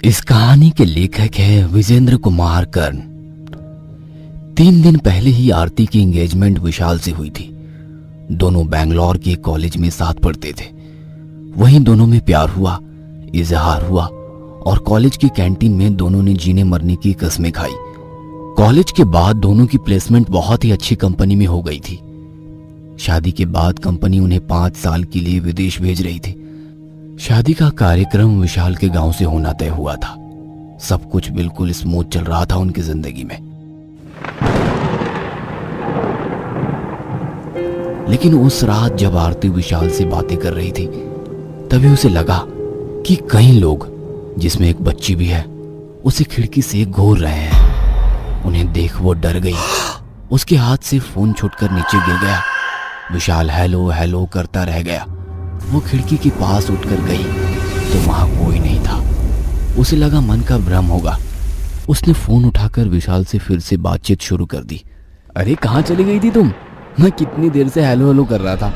इस कहानी के लेखक है विजेंद्र कुमार कर्ण। 3 दिन पहले ही आरती की एंगेजमेंट विशाल से हुई थी। दोनों बैंगलोर के कॉलेज में साथ पढ़ते थे। वहीं दोनों में प्यार हुआ, इजहार हुआ और कॉलेज की कैंटीन में दोनों ने जीने मरने की कस्में खाई। कॉलेज के बाद दोनों की प्लेसमेंट बहुत ही अच्छी कंपनी में हो गई थी। शादी के बाद कंपनी उन्हें 5 साल के लिए विदेश भेज रही थी। शादी का कार्यक्रम विशाल के गांव से होना तय हुआ था। सब कुछ बिल्कुल स्मूथ चल रहा था उनकी जिंदगी में। लेकिन उस रात जब आरती विशाल से बातें कर रही थी, तभी उसे लगा कि कई लोग, जिसमें एक बच्ची भी है, उसे खिड़की से घूर रहे हैं। उन्हें देख वो डर गई। उसके हाथ से फोन छूटकर नीचे गिर गया। विशाल हेलो हेलो करता रह गया। वो खिड़की के पास उठकर गई तो वहां कोई नहीं था। उसे लगा मन का भ्रम होगा। उसने फोन उठाकर विशाल से फिर से बातचीत शुरू कर दी। अरे कहाँ चली गई थी तुम? मैं कितनी देर से हेलो हेलो कर रहा था।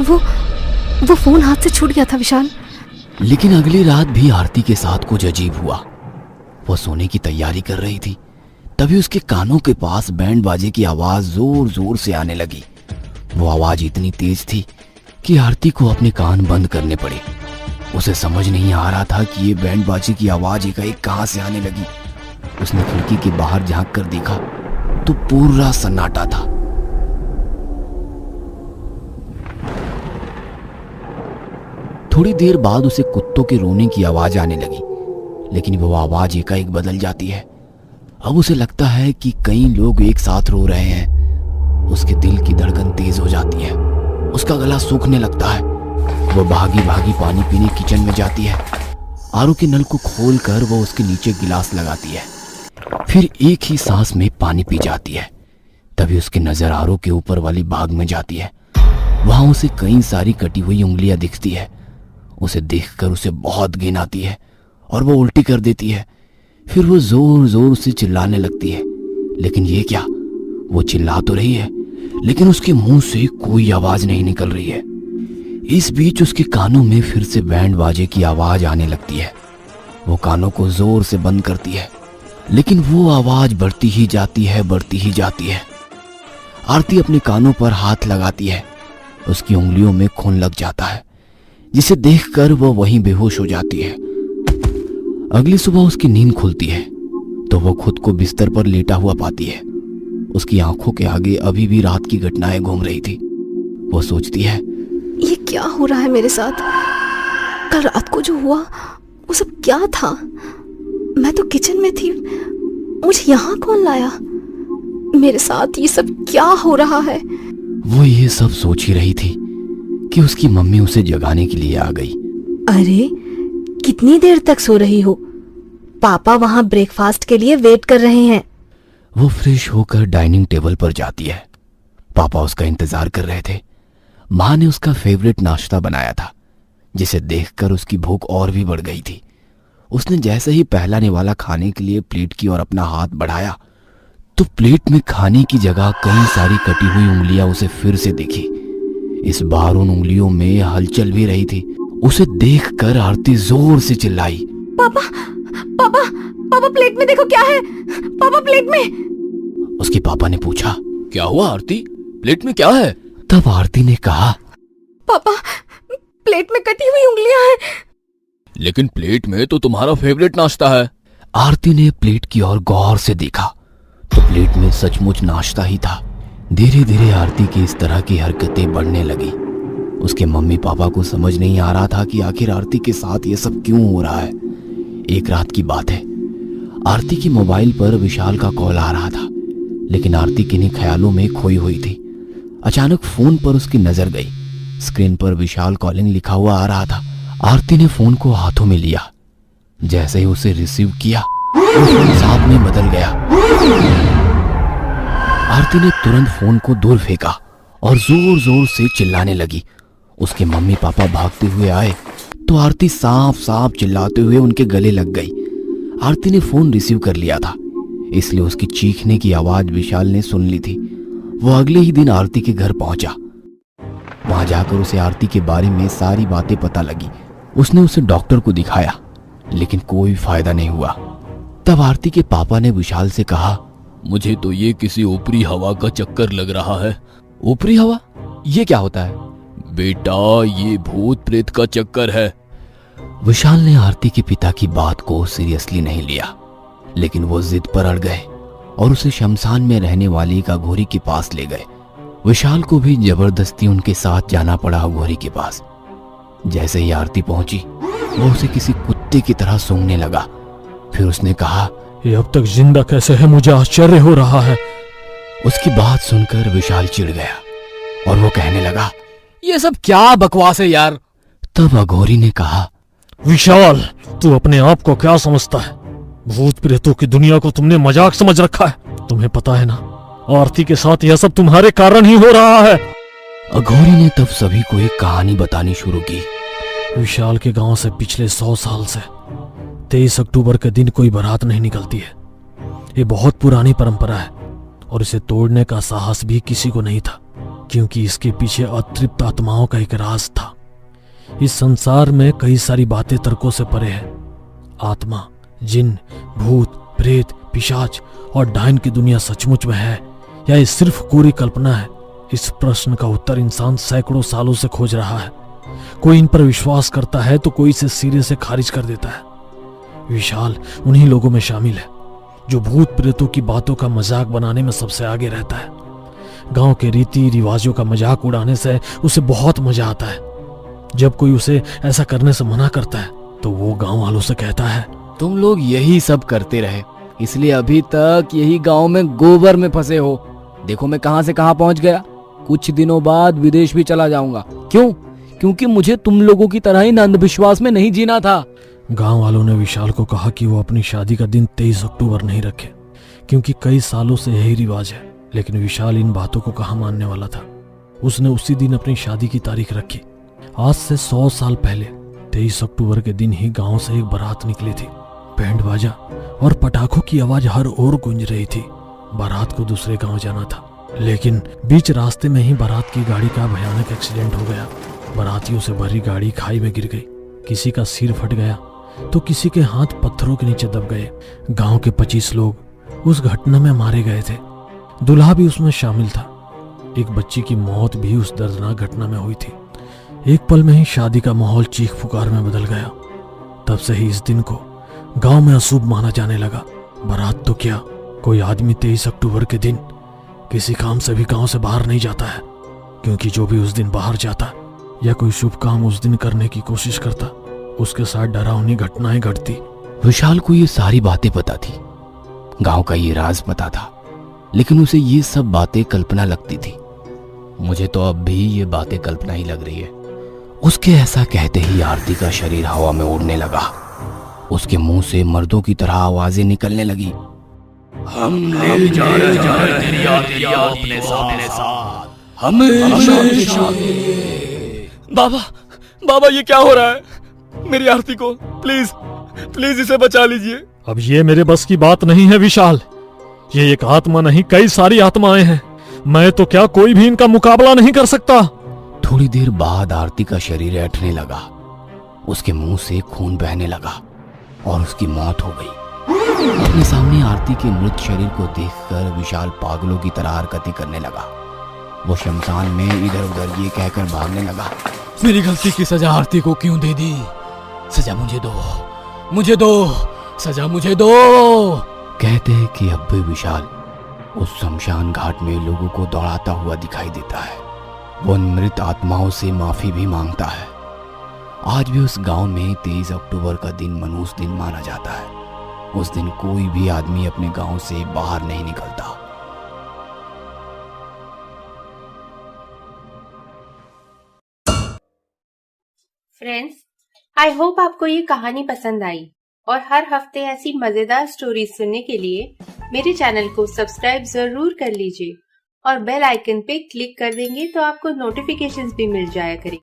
वो फोन हाथ से छूट गया था विशाल। लेकिन अगली रात भी आरती के साथ कुछ अजीब हुआ। वो सोने की तैयारी कर रही थी, तभी उसके कानों के पास बैंड बाजे की आवाज जोर जोर से आने लगी। वो आवाज इतनी तेज थी कि आरती को अपने कान बंद करने पड़े। उसे समझ नहीं आ रहा था कि ये बैंड बाजे की आवाज एकाएक कहां से आने लगी। उसने खिड़की के बाहर झांक कर देखा तो पूरा सन्नाटा था। थोड़ी देर बाद उसे कुत्तों के रोने की आवाज आने लगी, लेकिन वो आवाज एकाएक बदल जाती है। अब उसे लगता है कि कई लोग एक साथ रो रहे हैं। उसके दिल की धड़कन तेज हो जाती है। उसका गला सूखने लगता है। वो भागी भागी पानी पीने किचन में जाती है। आरओ के नल को खोलकर वो उसके नीचे गिलास लगाती है, फिर एक ही सांस में पानी पी जाती है। तभी उसकी नजर आरओ के ऊपर वाली भाग में जाती है। वहां उसे कई सारी कटी हुई उंगलियां दिखती है। उसे देखकर उसे बहुत घिन आती है और वो उल्टी कर देती है। फिर वो जोर जोर से चिल्लाने लगती है। लेकिन ये क्या, वो चिल्ला तो रही है लेकिन उसके मुंह से कोई आवाज नहीं निकल रही है। इस बीच उसके कानों में फिर से बैंड बाजे की आवाज आने लगती है। वो कानों को जोर से बंद करती है, लेकिन वो आवाज बढ़ती ही जाती है, बढ़ती ही जाती है। आरती अपने कानों पर हाथ लगाती है। उसकी उंगलियों में खून लग जाता है, जिसे देखकर वो वहीं बेहोश हो जाती है। अगली सुबह उसकी नींद खुलती है तो वो खुद को बिस्तर पर लेटा हुआ पाती है। उसकी आंखों के आगे अभी भी रात की घटनाएं घूम रही थी। वो सोचती है, ये क्या हो रहा है मेरे साथ? कल रात को जो हुआ वो सब क्या था? मैं तो किचन में थी, मुझे यहाँ कौन लाया? मेरे साथ ये सब क्या हो रहा है? वो ये सब सोच ही रही थी कि उसकी मम्मी उसे जगाने के लिए आ गई। अरे कितनी देर तक सो रही हो? पापा वहां ब्रेकफास्ट के लिए वेट कर रहे हैं। वो फ्रेश होकर डाइनिंग टेबल पर जाती है। पापा उसका इंतजार कर रहे थे। माँ ने उसका फेवरेट नाश्ता बनाया था, जिसे देखकर उसकी भूख और भी बढ़ गई थी। उसने जैसे ही पहला निवाला खाने के लिए प्लेट की ओर अपना हाथ बढ़ाया तो प्लेट में खाने की जगह कई सारी कटी हुई उंगलियां उसे फिर से दिखी। इस बार उन उंगलियों में हलचल भी रही थी। उसे देखकर आरती जोर से चिल्लाई, पापा पापा पापा प्लेट में देखो क्या है, पापा प्लेट में। उसके पापा ने पूछा, क्या हुआ आरती, प्लेट में क्या है? तब आरती ने कहा, पापा प्लेट में कटी हुई उंगलियां हैं। लेकिन प्लेट में तो तुम्हारा फेवरेट नाश्ता है। आरती ने प्लेट की ओर गौर से देखा तो प्लेट में सचमुच नाश्ता ही था। धीरे धीरे आरती की इस तरह की हरकतें बढ़ने लगी। उसके मम्मी पापा को समझ नहीं आ रहा था कि आखिर आरती के साथ ये सब क्यों हो रहा है। एक रात की बात है, आरती के मोबाइल पर विशाल का कॉल आ रहा था, लेकिन आरती किन्हीं ख्यालों में खोई हुई थी। अचानक फोन पर उसकी नजर गई। स्क्रीन पर विशाल कॉलिंग लिखा हुआ आ रहा था। आरती ने फोन को हाथों में लिया। जैसे ही उसे रिसीव किया, वो फोन सांप में बदल गया। आरती ने तुरंत फोन को दूर फेंका और जोर जोर से चिल्लाने लगी। उसके मम्मी पापा भागते हुए आए तो आरती साफ साफ चिल्लाते हुए उनके गले लग गई। आरती ने फोन रिसीव कर लिया था, इसलिए उसकी चीखने की आवाज विशाल ने सुन ली थी। वो अगले ही दिन आरती के घर पहुंचा। वहां जाकर उसे आरती के बारे में सारी बातें पता लगी। उसने उसे डॉक्टर को दिखाया, लेकिन कोई फायदा नहीं हुआ। तब आरती के पापा ने विशाल से कहा, मुझे तो ये किसी ऊपरी हवा का चक्कर लग रहा है। ऊपरी हवा? ये क्या होता है? बेटा, ये भूत प्रेत का चक्कर है। विशाल ने आरती के पिता की बात को सीरियसली नहीं लिया, लेकिन वो जिद पर अड़ गए और उसे शमशान में रहने वाली एक अघोरी के पास ले गए। विशाल को भी जबरदस्ती उनके साथ जाना पड़ा अघोरी के पास। जैसे ही आरती पहुंची, वो उसे किसी कुत्ते की तरह सूंघने लगा। फिर उसने कहा, ये अब तक जिंदा कैसे है, मुझे आश्चर्य हो रहा है। उसकी बात सुनकर विशाल चिढ़ गया और वो कहने लगा, ये सब क्या बकवास है यार। तब अघोरी ने कहा, विशाल, तू अपने आप को क्या समझता है? भूत प्रेतों की दुनिया को तुमने मजाक समझ रखा है। तुम्हें पता है ना, आरती के साथ यह सब तुम्हारे कारण ही हो रहा है। अघोरी ने तब सभी को एक कहानी बतानी शुरू की। विशाल के गांव से पिछले 100 साल से 23 अक्टूबर के दिन कोई बारात नहीं निकलती है। ये बहुत पुरानी परंपरा है और इसे तोड़ने का साहस भी किसी को नहीं था, क्योंकि इसके पीछे अतृप्त आत्माओं का एक राज था। इस संसार में कई सारी बातें तर्कों से परे है। आत्मा, जिन, भूत, प्रेत, पिशाच और डायन की दुनिया सचमुच में है या ये सिर्फ कोरी कल्पना है? इस प्रश्न का उत्तर इंसान सैकड़ों सालों से खोज रहा है। कोई इन पर विश्वास करता है तो कोई इसे सिरे से खारिज कर देता है। विशाल उन्हीं लोगों में शामिल है जो भूत प्रेतों की बातों का मजाक बनाने में सबसे आगे रहता है। गांव के रीति रिवाजों का मजाक उड़ाने से उसे बहुत मजा आता है। जब कोई उसे ऐसा करने से मना करता है तो वो गांव वालों से कहता है, तुम लोग यही सब करते रहे, इसलिए अभी तक यही गांव में गोबर में फंसे हो। देखो मैं कहां से कहां पहुंच गया। कुछ दिनों बाद विदेश भी चला जाऊंगा। क्यों? क्योंकि मुझे तुम लोगों की तरह ही अंधविश्वास में नहीं जीना था। गांव वालों ने विशाल को कहा कि वो अपनी शादी का दिन 23 अक्टूबर नहीं रखे, क्योंकि कई सालों से यही रिवाज है। लेकिन विशाल इन बातों को कहाँ मानने वाला था। उसने उसी दिन अपनी शादी की तारीख रखी। आज से 100 साल पहले 23 अक्टूबर के दिन ही गांव से एक बारात निकली थी। बैंड बाजा और पटाखों की आवाज हर ओर गूंज रही थी। बारात को दूसरे गांव जाना था, लेकिन बीच रास्ते में ही बारात की गाड़ी का भयानक एक्सीडेंट हो गया। बारातियों से भरी गाड़ी खाई में गिर गई। किसी का सिर फट गया तो किसी के हाथ पत्थरों के नीचे दब गए। गांव के 25 लोग उस घटना में मारे गए थे। दूल्हा भी उसमें शामिल था। एक बच्ची की मौत भी उस दर्दनाक घटना में हुई थी। एक पल में ही शादी का माहौल चीख पुकार में बदल गया। तब से ही इस दिन को गांव में अशुभ माना जाने लगा। बारात तो क्या, कोई आदमी 23 अक्टूबर के दिन किसी काम से भी गांव से बाहर नहीं जाता है, क्योंकि जो भी उस दिन बाहर जाता या कोई शुभ काम उस दिन करने की कोशिश करता, उसके साथ डरावनी घटनाएं घटती। विशाल को ये सारी बातें पता थी, गांव का ये राज पता था, लेकिन उसे ये सब बातें कल्पना लगती थी। मुझे तो अब भी ये बातें कल्पना ही लग रही है। उसके ऐसा कहते ही आरती का शरीर हवा में उड़ने लगा। उसके मुंह से मर्दों की तरह आवाजें निकलने लगी। हम ले जा रहे तेरी आरती अपने साथ हमेशा। बाबा, बाबा ये क्या हो रहा है? मेरी आरती को प्लीज प्लीज इसे बचा लीजिए। अब ये मेरे बस की बात नहीं है विशाल। ये एक आत्मा नहीं, कई सारी आत्माएं हैं। मैं तो क्या, कोई भी इनका मुकाबला नहीं कर सकता। थोड़ी देर बाद आरती का शरीर ऐंठने लगा। उसके मुंह से खून बहने लगा और उसकी मौत हो गई। अपने सामने आरती के मृत शरीर को देखकर विशाल पागलों की तरह हरकतें करने लगा। वो शमशान में इधर उधर ये कहकर भागने लगा, मेरी गलती की सजा आरती को क्यों दे दी? सजा मुझे दो, मुझे दो, सजा मुझे दो। कहते हैं कि अब भी विशाल उस शमशान घाट में लोगों को दौड़ाता हुआ दिखाई देता है। वो मृत आत्माओं से माफी भी मांगता है। आज भी उस गांव में 23 अक्टूबर का दिन मनहूस दिन माना जाता है। उस दिन कोई भी आदमी अपने गांव से बाहर नहीं निकलता। फ्रेंड्स, आई होप आपको ये कहानी पसंद आई और हर हफ्ते ऐसी मजेदार स्टोरीज सुनने के लिए मेरे चैनल को सब्सक्राइब जरूर कर लीजिए और बेल आइकन पे क्लिक कर देंगे तो आपको नोटिफिकेशंस भी मिल जाया करेंगे।